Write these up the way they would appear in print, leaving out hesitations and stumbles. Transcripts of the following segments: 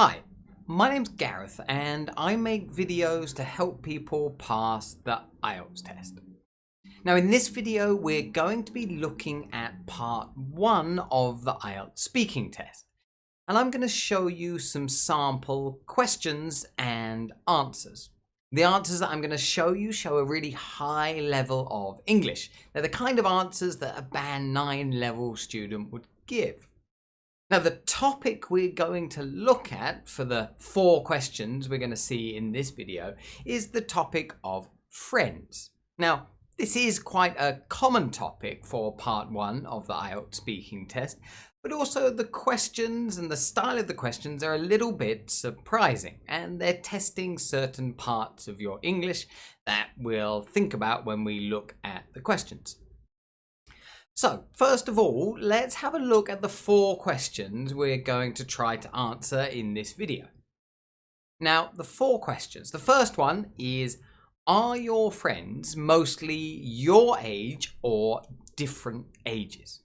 Hi, my name's Gareth and I make videos to help people pass the IELTS test. Now in this video we're going to be looking at part 1 of the IELTS speaking test, and I'm going to show you some sample questions and answers. The answers that I'm going to show you show a really high level of English. They're the kind of answers that a band 9 level student would give. Now the topic we're going to look at for the 4 questions we're going to see in this video is the topic of friends. Now this is quite a common topic for part 1 of the IELTS speaking test, but also the questions and the style of the questions are a little bit surprising, and they're testing certain parts of your English that we'll think about when we look at the questions. So, first of all, let's have a look at the 4 questions we're going to try to answer in this video. Now, the 4 questions. The first one is, are your friends mostly your age or different ages?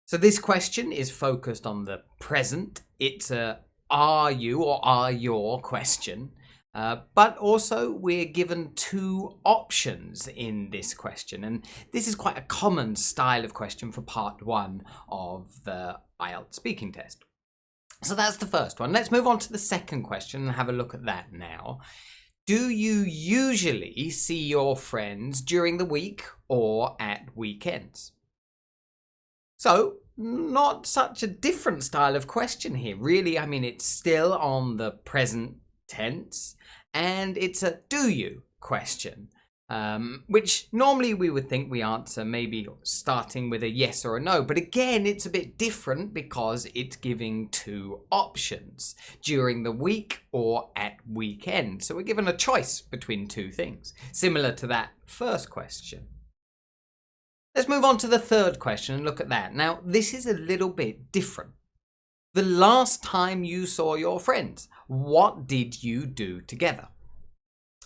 So this question is focused on the present. It's a are you or are your question. But also we're given 2 options in this question, and this is quite a common style of question for part 1 of the IELTS speaking test. So that's the first one. Let's move on to the second question and have a look at that now. Do you usually see your friends during the week or at weekends? So, not such a different style of question here. Really, I mean, it's still on the present tense, and it's a do you question, which normally we would think we answer maybe starting with a yes or a no, but again it's a bit different because it's giving 2 options, during the week or at weekend. So we're given a choice between 2 things, similar to that first question. Let's move on to the third question and look at that. Now this is a little bit different. The last time you saw your friends, what did you do together?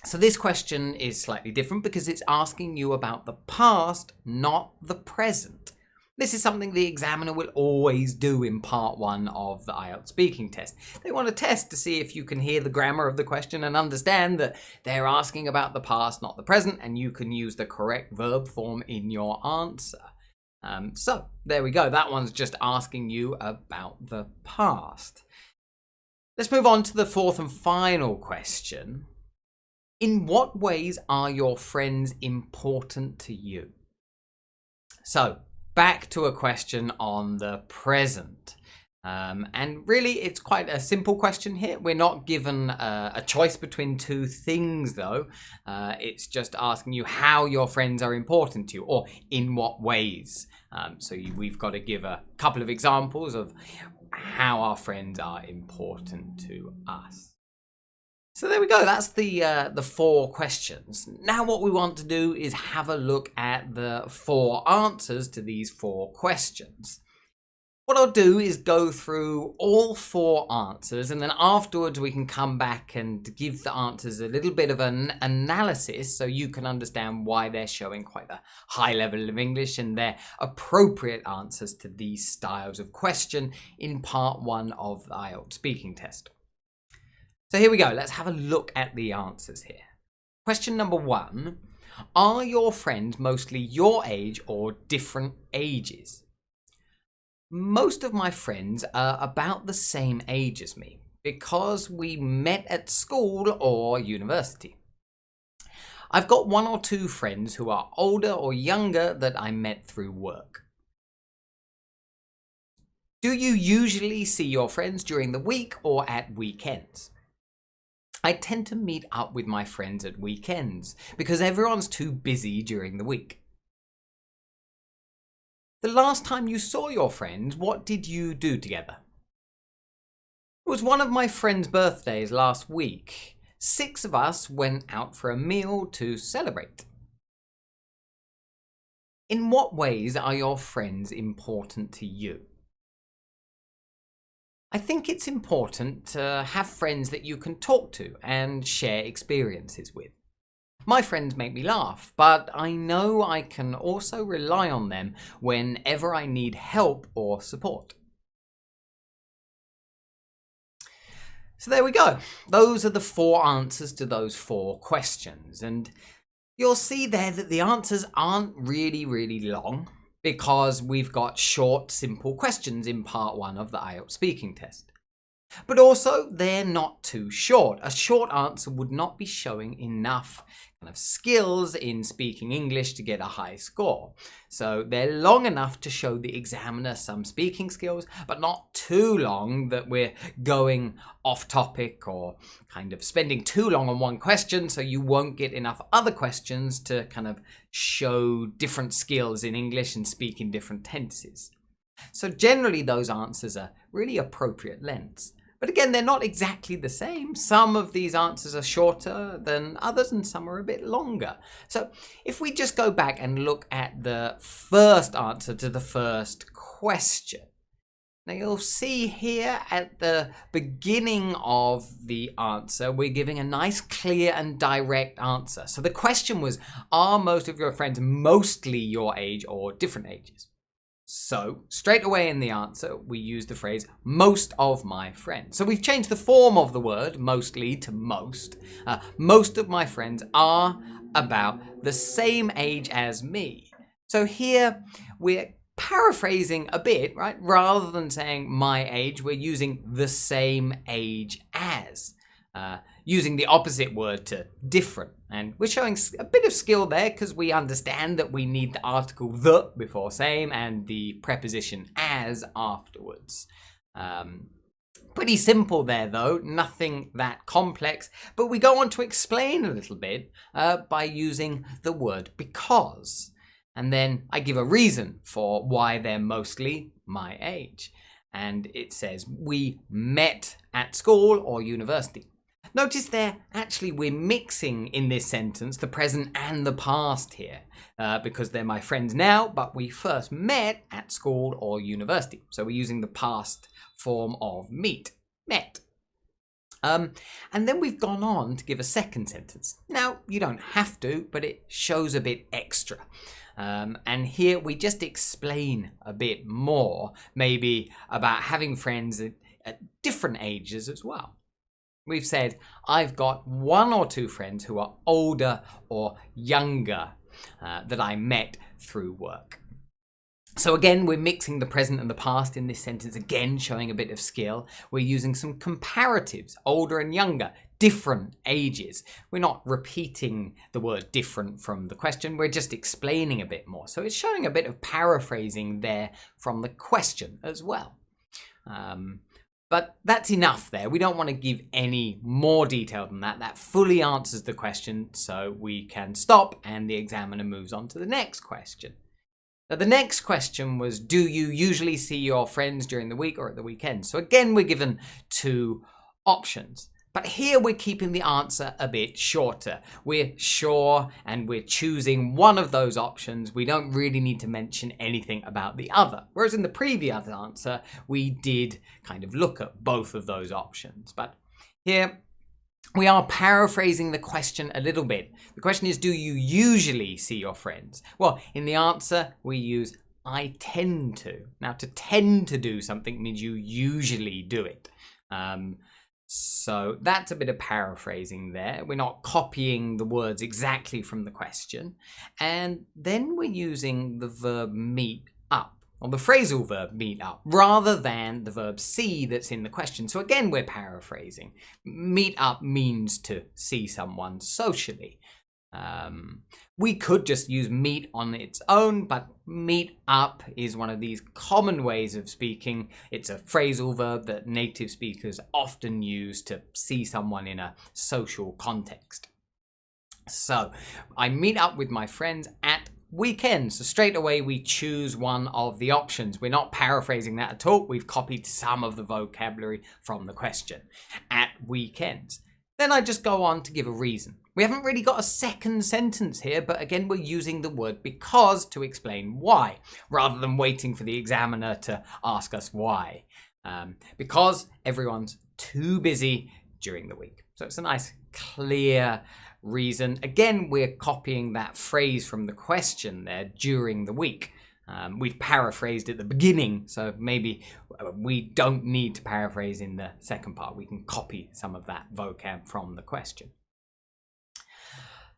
So this question is slightly different because it's asking you about the past, not the present. This is something the examiner will always do in part 1 of the IELTS speaking test. They want to test to see if you can hear the grammar of the question and understand that they're asking about the past, not the present, and you can use the correct verb form in your answer. So there we go. That one's just asking you about the past. Let's move on to the 4th and final question. In what ways are your friends important to you? So back to a question on the present. And really it's quite a simple question here. We're not given a choice between 2 things though. It's just asking you how your friends are important to you, or in what ways. We've got to give a couple of examples of how our friends are important to us. So there we go, that's the 4 questions. Now what we want to do is have a look at the 4 answers to these 4 questions. What I'll do is go through all 4 answers, and then afterwards we can come back and give the answers a little bit of an analysis so you can understand why they're showing quite a high level of English and they're appropriate answers to these styles of question in part 1 of the IELTS speaking test. So here we go, let's have a look at the answers here. Question number 1, are your friends mostly your age or different ages? Most of my friends are about the same age as me because we met at school or university. I've got 1 or 2 friends who are older or younger that I met through work. Do you usually see your friends during the week or at weekends? I tend to meet up with my friends at weekends because everyone's too busy during the week. The last time you saw your friends, what did you do together? It was one of my friend's birthdays last week. 6 of us went out for a meal to celebrate. In what ways are your friends important to you? I think it's important to have friends that you can talk to and share experiences with. My friends make me laugh, but I know I can also rely on them whenever I need help or support. So there we go. Those are the 4 answers to those 4 questions. And you'll see there that the answers aren't really long because we've got short, simple questions in part 1 of the IELTS speaking test. But also, they're not too short. A short answer would not be showing enough kind of skills in speaking English to get a high score. So they're long enough to show the examiner some speaking skills, but not too long that we're going off topic or kind of spending too long on one question, so you won't get enough other questions to kind of show different skills in English and speak in different tenses. So generally those answers are really appropriate lengths. But again, they're not exactly the same. Some of these answers are shorter than others and some are a bit longer. So if we just go back and look at the first answer to the first question. Now you'll see here at the beginning of the answer, we're giving a nice, clear and direct answer. So the question was, are most of your friends mostly your age or different ages? So, straight away in the answer, we use the phrase, most of my friends. So we've changed the form of the word, mostly, to most. Most of my friends are about the same age as me. So here, we're paraphrasing a bit, right? Rather than saying my age, we're using the same age as. Using the opposite word to different. And we're showing a bit of skill there because we understand that we need the article the before same and the preposition as afterwards. Pretty simple there though, nothing that complex, but we go on to explain a little bit by using the word because. And then I give a reason for why they're mostly my age. And it says, we met at school or university. Notice there, actually, we're mixing in this sentence the present and the past here because they're my friends now, but we first met at school or university. So we're using the past form of meet, met. And then we've gone on to give a second sentence. Now, you don't have to, but it shows a bit extra. And here we just explain a bit more, maybe about having friends at different ages as well. We've said, I've got 1 or 2 friends who are older or younger that I met through work. So again, we're mixing the present and the past in this sentence, again showing a bit of skill. We're using some comparatives, older and younger, different ages. We're not repeating the word different from the question, we're just explaining a bit more. So it's showing a bit of paraphrasing there from the question as well. But that's enough there. We don't want to give any more detail than that. That fully answers the question, so we can stop and the examiner moves on to the next question. Now, the next question was, do you usually see your friends during the week or at the weekend? So again, we're given 2 options. But here we're keeping the answer a bit shorter. We're sure and we're choosing one of those options. We don't really need to mention anything about the other. Whereas in the previous answer, we did kind of look at both of those options. But here we are paraphrasing the question a little bit. The question is, do you usually see your friends? Well, in the answer, we use I tend to. Now, to tend to do something means you usually do it. So that's a bit of paraphrasing there. We're not copying the words exactly from the question. And then we're using the verb meet up, or the phrasal verb meet up, rather than the verb see that's in the question. So again, we're paraphrasing. Meet up means to see someone socially. We could just use meet on its own, but meet up is one of these common ways of speaking. It's a phrasal verb that native speakers often use to see someone in a social context. So I meet up with my friends at weekends. So straight away we choose one of the options. We're not paraphrasing that at all. We've copied some of the vocabulary from the question. At weekends. Then I just go on to give a reason. We haven't really got a second sentence here, but again, we're using the word because to explain why, rather than waiting for the examiner to ask us why. Because everyone's too busy during the week. So it's a nice, clear reason. Again, we're copying that phrase from the question there, during the week. We've paraphrased at the beginning, so maybe we don't need to paraphrase in the second part. We can copy some of that vocab from the question.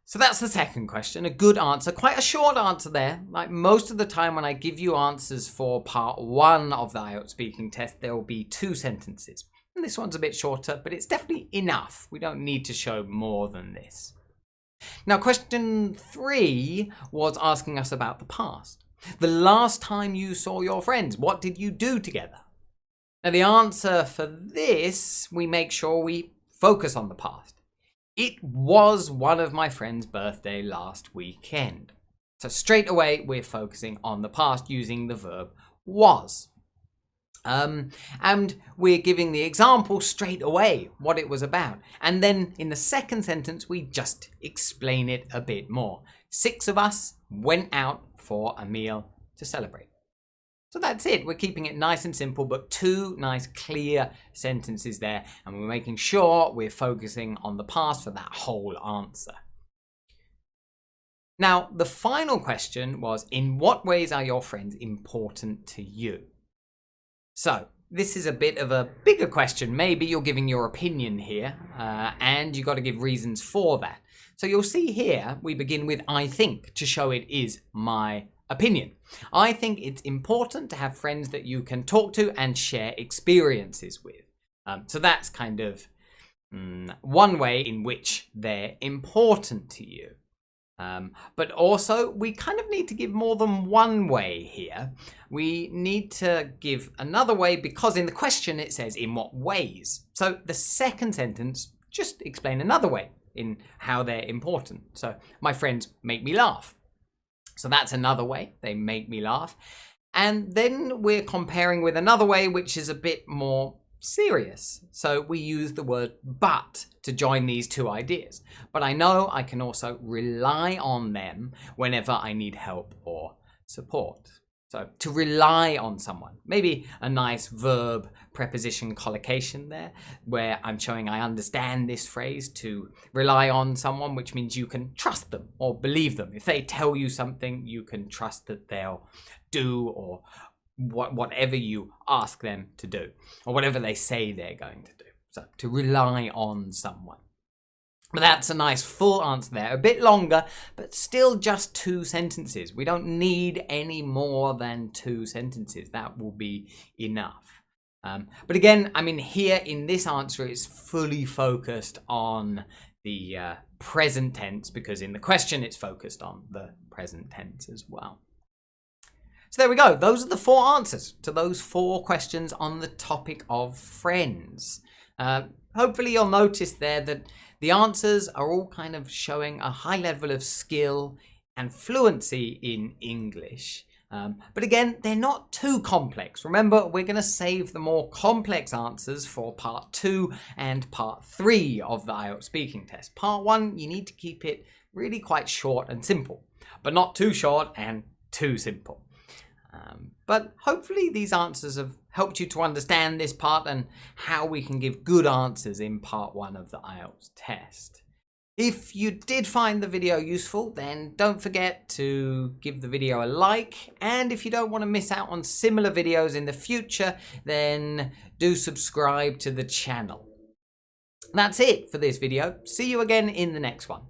So that's the second question, a good answer, quite a short answer there. Like most of the time when I give you answers for part 1 of the IELTS speaking test, there will be 2 sentences. And this one's a bit shorter, but it's definitely enough. We don't need to show more than this. Now, question 3 was asking us about the past. The last time you saw your friends, what did you do together? Now, the answer for this, we make sure we focus on the past. It was one of my friend's birthday last weekend. So straight away, we're focusing on the past using the verb was. And we're giving the example straight away, what it was about. And then in the second sentence, we just explain it a bit more. 6 of us went out for a meal to celebrate. So that's it. We're keeping it nice and simple, but 2 nice, clear sentences there. And we're making sure we're focusing on the past for that whole answer. Now, the final question was, in what ways are your friends important to you? So this is a bit of a bigger question. Maybe you're giving your opinion here, and you've got to give reasons for that. So you'll see here, we begin with I think to show it is my opinion. I think it's important to have friends that you can talk to and share experiences with. So that's kind of one way in which they're important to you. But also, we kind of need to give more than one way here. We need to give another way because in the question it says in what ways. So the second sentence, just explain another way in how they're important. So my friends make me laugh. So that's another way, they make me laugh. And then we're comparing with another way which is a bit more serious. So we use the word but to join these 2 ideas. But I know I can also rely on them whenever I need help or support. So to rely on someone, maybe a nice verb preposition collocation there, where I'm showing I understand this phrase, to rely on someone, which means you can trust them or believe them. If they tell you something, you can trust that they'll do or whatever you ask them to do, or whatever they say they're going to do. So to rely on someone. But that's a nice full answer there, a bit longer, but still just 2 sentences. We don't need any more than 2 sentences. That will be enough. But again, I mean, here in this answer, it's fully focused on the present tense, because in the question, it's focused on the present tense as well. So there we go. Those are the 4 answers to those 4 questions on the topic of friends. Hopefully you'll notice there that the answers are all kind of showing a high level of skill and fluency in English. But again, they're not too complex. Remember, we're going to save the more complex answers for part 2 and part 3 of the IELTS speaking test. Part 1, you need to keep it really quite short and simple, but not too short and too simple. But hopefully these answers have helped you to understand this part and how we can give good answers in part 1 of the IELTS test. If you did find the video useful, then don't forget to give the video a like. And if you don't want to miss out on similar videos in the future, then do subscribe to the channel. That's it for this video. See you again in the next one.